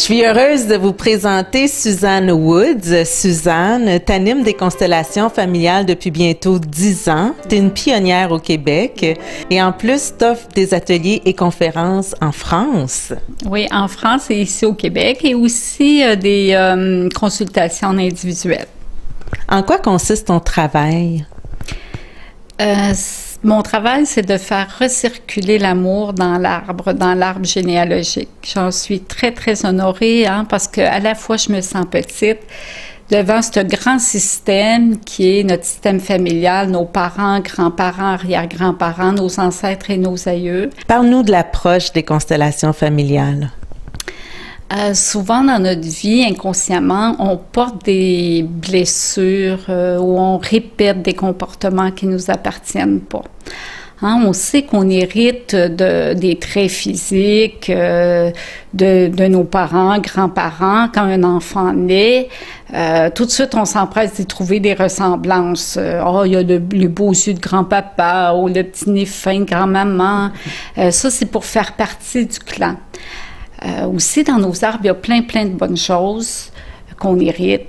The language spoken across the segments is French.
Je suis heureuse de vous présenter Suzanne Woods. Suzanne, t'animes des constellations familiales depuis bientôt 10 ans. T'es une pionnière au Québec et en plus, t'offres des ateliers et conférences en France. Oui, en France et ici au Québec et aussi des consultations individuelles. En quoi consiste ton travail? Mon travail, c'est de faire recirculer l'amour dans l'arbre généalogique. J'en suis très, très honorée, parce qu'à la fois, je me sens petite devant ce grand système qui est notre système familial, nos parents, grands-parents, arrière-grands-parents, nos ancêtres et nos aïeux. Parle-nous de l'approche des constellations familiales. Souvent dans notre vie, inconsciemment, on porte des blessures ou on répète des comportements qui ne nous appartiennent pas. On sait qu'on hérite des traits physiques de nos parents, grands-parents. Quand un enfant naît, tout de suite, on s'empresse d'y trouver des ressemblances. Il y a les beaux yeux de grand-papa ou le petit nez fin de grand-maman. Ça, c'est pour faire partie du clan. Aussi, dans nos arbres, il y a plein de bonnes choses qu'on hérite,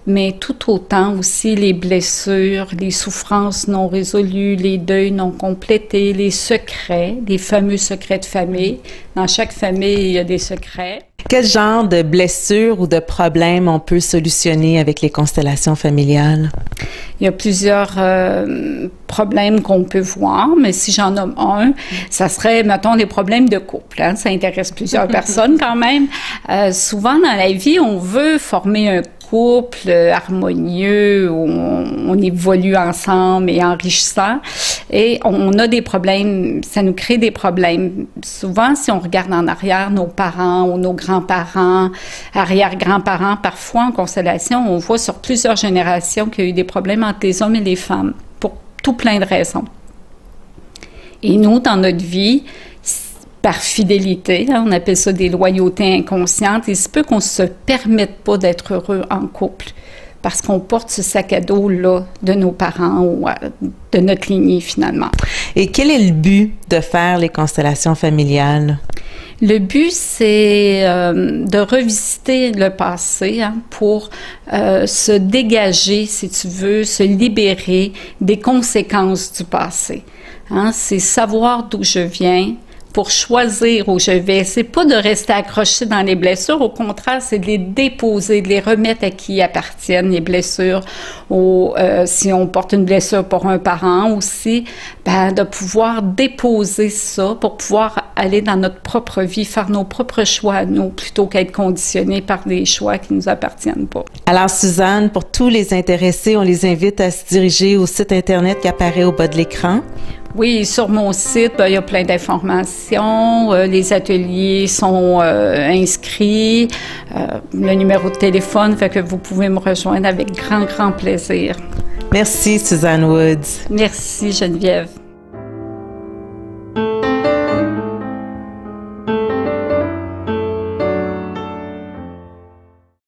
mais tout autant aussi les blessures, les souffrances non résolues, les deuils non complétés, les secrets, les fameux secrets de famille. Dans chaque famille, il y a des secrets. Quel genre de blessures ou de problèmes on peut solutionner avec les constellations familiales? Il y a plusieurs problèmes qu'on peut voir, mais si j'en nomme un, ça serait, mettons, les problèmes de couple. Ça intéresse plusieurs personnes quand même. Souvent dans la vie, on veut former un couple harmonieux, où on évolue ensemble et enrichissant, et on a des problèmes, ça nous crée des problèmes. Souvent, si on regarde en arrière, nos parents ou nos grands-parents, arrière-grands-parents, parfois en constellation, on voit sur plusieurs générations qu'il y a eu des problèmes entre les hommes et les femmes, pour tout plein de raisons. Et nous, dans notre vie, par fidélité, on appelle ça des loyautés inconscientes, il se peut qu'on ne se permette pas d'être heureux en couple parce qu'on porte ce sac à dos-là de nos parents ou de notre lignée finalement. Et quel est le but de faire les constellations familiales? Le but, c'est de revisiter le passé pour se dégager, si tu veux, se libérer des conséquences du passé. C'est savoir d'où je viens, pour choisir où je vais. C'est pas de rester accroché dans les blessures, au contraire, c'est de les déposer, de les remettre à qui appartiennent les blessures. Ou si on porte une blessure pour un parent aussi, de pouvoir déposer ça pour pouvoir aller dans notre propre vie, faire nos propres choix à nous, plutôt qu'être conditionnés par des choix qui nous appartiennent pas. Alors Suzanne, pour tous les intéressés, on les invite à se diriger au site Internet qui apparaît au bas de l'écran. Oui, sur mon site, il y a plein d'informations. Les ateliers sont inscrits. Le numéro de téléphone fait que vous pouvez me rejoindre avec grand plaisir. Merci, Suzanne Woods. Merci, Geneviève.